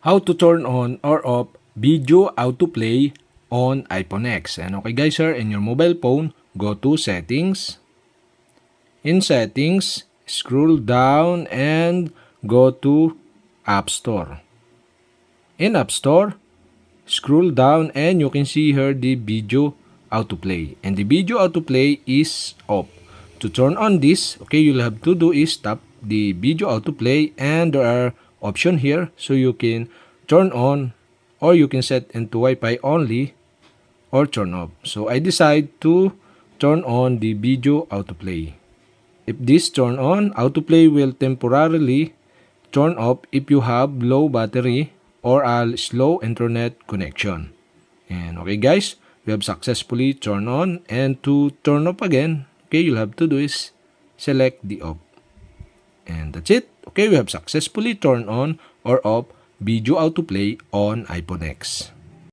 How to turn on or off video autoplay on iPhone X. And okay guys, sir, in your mobile phone, go to settings. In settings, scroll down and go to App Store. In App Store, scroll down and you can see here the video autoplay. And the video autoplay is off. To turn on this, okay, you'll have to do is tap the video autoplay and there are options here so you can turn on or you can set into Wi-Fi only or turn off. So I decide to turn on the video autoplay. If this turn on, autoplay will temporarily turn off if you have low battery or a slow internet connection. And okay guys, we have successfully turned on, and to turn off again, okay, you'll have to do is select the off. And that's it. Okay, we have successfully turned on or off video autoplay on iPhone X.